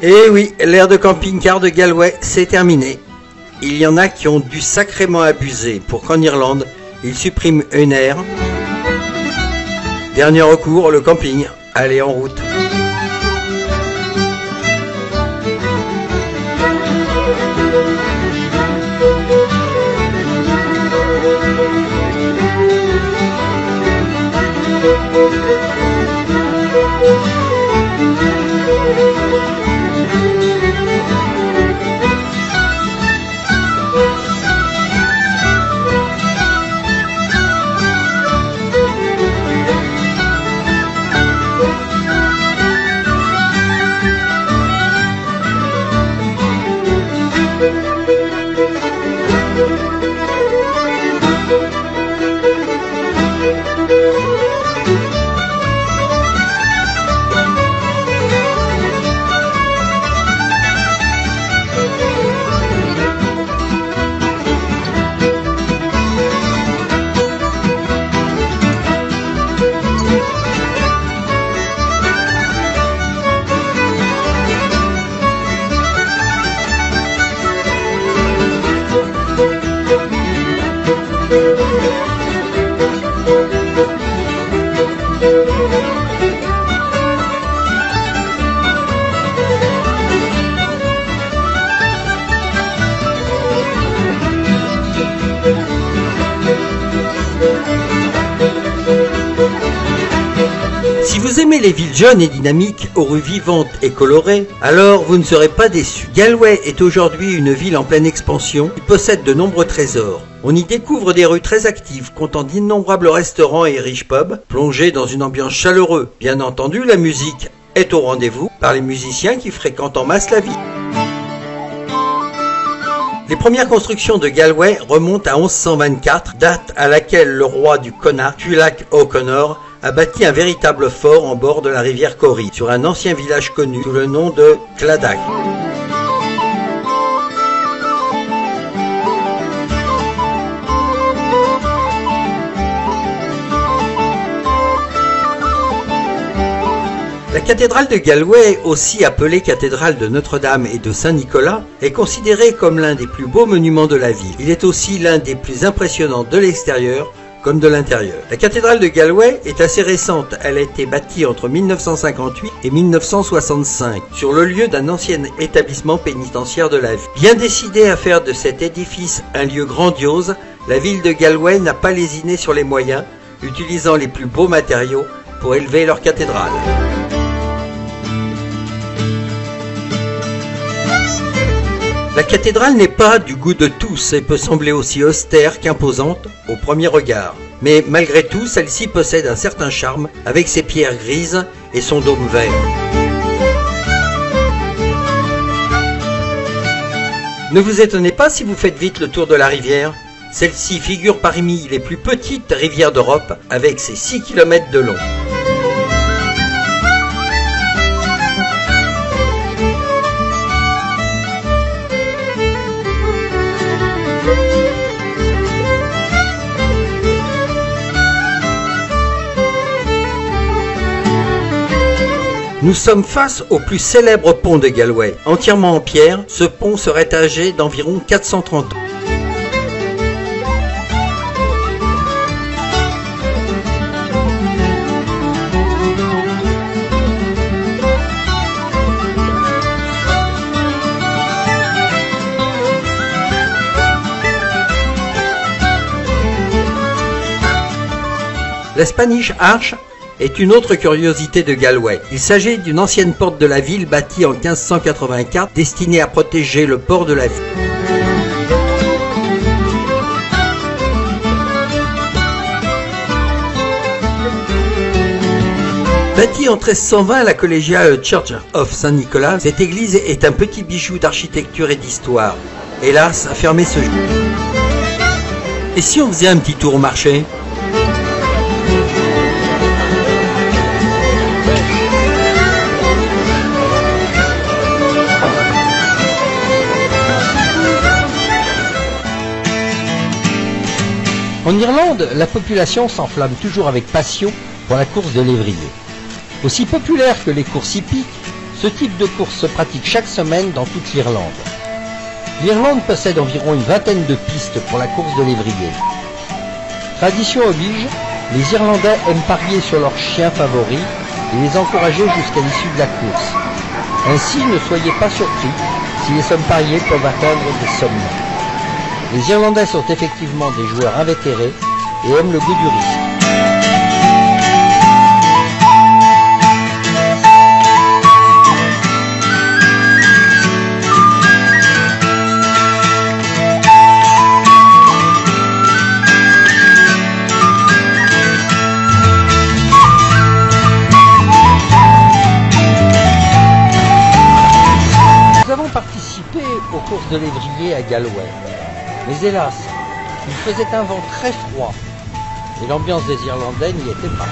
Eh oui, l'ère de camping-car de Galway, c'est terminé. Il y en a qui ont dû sacrément abuser pour qu'en Irlande, ils suppriment une aire. Dernier recours, le camping. Allez, en route. Si vous aimez les villes jeunes et dynamiques, aux rues vivantes et colorées, alors vous ne serez pas déçus. Galway est aujourd'hui une ville en pleine expansion qui possède de nombreux trésors. On y découvre des rues très actives, comptant d'innombrables restaurants et riches pubs, plongés dans une ambiance chaleureuse. Bien entendu, la musique est au rendez-vous par les musiciens qui fréquentent en masse la ville. Les premières constructions de Galway remontent à 1124, date à laquelle le roi du Connacht, Tuathail O'Connor, a bâti un véritable fort en bord de la rivière Corrie, sur un ancien village connu sous le nom de Cladach. La cathédrale de Galway, aussi appelée cathédrale de Notre-Dame et de Saint-Nicolas, est considérée comme l'un des plus beaux monuments de la ville. Il est aussi l'un des plus impressionnants de l'extérieur comme de l'intérieur. La cathédrale de Galway est assez récente, elle a été bâtie entre 1958 et 1965, sur le lieu d'un ancien établissement pénitentiaire de la ville. Bien décidée à faire de cet édifice un lieu grandiose, la ville de Galway n'a pas lésiné sur les moyens, utilisant les plus beaux matériaux pour élever leur cathédrale. La cathédrale n'est pas du goût de tous et peut sembler aussi austère qu'imposante au premier regard. Mais malgré tout, celle-ci possède un certain charme avec ses pierres grises et son dôme vert. Ne vous étonnez pas si vous faites vite le tour de la rivière. Celle-ci figure parmi les plus petites rivières d'Europe avec ses 6 km de long. Nous sommes face au plus célèbre pont de Galway. Entièrement en pierre, ce pont serait âgé d'environ 430 ans. La Spanish Arch est une autre curiosité de Galway. Il s'agit d'une ancienne porte de la ville bâtie en 1584 destinée à protéger le port de la ville. Bâtie en 1320 à la collégiale Church of Saint-Nicolas, cette église est un petit bijou d'architecture et d'histoire. Hélas, a fermé ce jour. Et si on faisait un petit tour au marché ? En Irlande, la population s'enflamme toujours avec passion pour la course de lévrier. Aussi populaire que les courses hippiques, Ce type de course se pratique chaque semaine dans toute l'Irlande. L'Irlande possède environ une vingtaine de pistes pour la course de lévrier. Tradition oblige, les Irlandais aiment parier sur leurs chiens favoris et les encourager jusqu'à l'issue de la course. Ainsi, ne soyez pas surpris si les sommes pariées peuvent atteindre des sommes. Les Irlandais sont effectivement des joueurs invétérés et aiment le goût du risque. Nous avons participé aux courses de lévrier à Galway, mais hélas, il faisait un vent très froid et l'ambiance des Irlandais n'y était pas.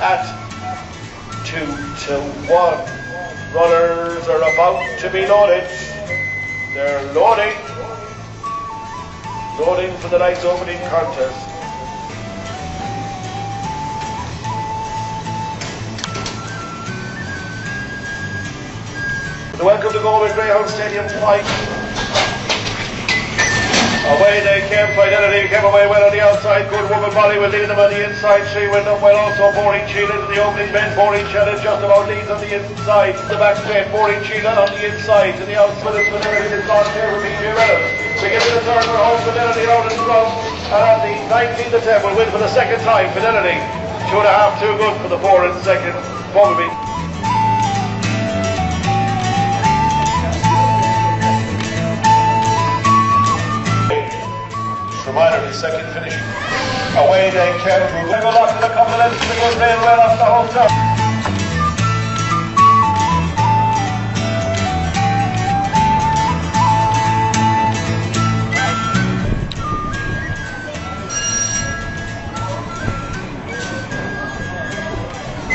At 2-1. Runners are about to be loaded. They're loading. Loading for the night's opening contest. Welcome to Galway Greyhound Stadium fight. Away they came, Fidelity came away well on the outside, good woman Molly will lead them on the inside, she went up well also, Boring Sheila into the opening bend, Boring Sheila just about leads on the inside, the back straight, Boring Sheila on the inside, to the outside, Fidelity is gone here with PJ Reynolds. We get to the third for home, Fidelity out in front, and at the 19th attempt will win for the second time, Fidelity, 2.5 too good for the 4 in second, Bumblebee. Minor, his second finish. Away they came through. They go off to the couple of lengths. They go rail well off the whole top.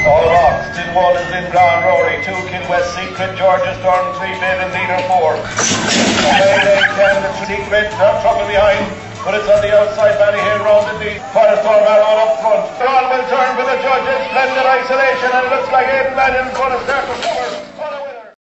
All rocks. Tin Wall is in Brown Rory. 2 Kid West Secret. Georgia Storm 3 David leader 4. Away they came. The Secret. Trouble behind. But it's on the outside, Ballyhale round the deep. Firestorm Arrow up front. All will turn for the judges. Splendid isolation, and it looks like Aidan Mannion's going to start to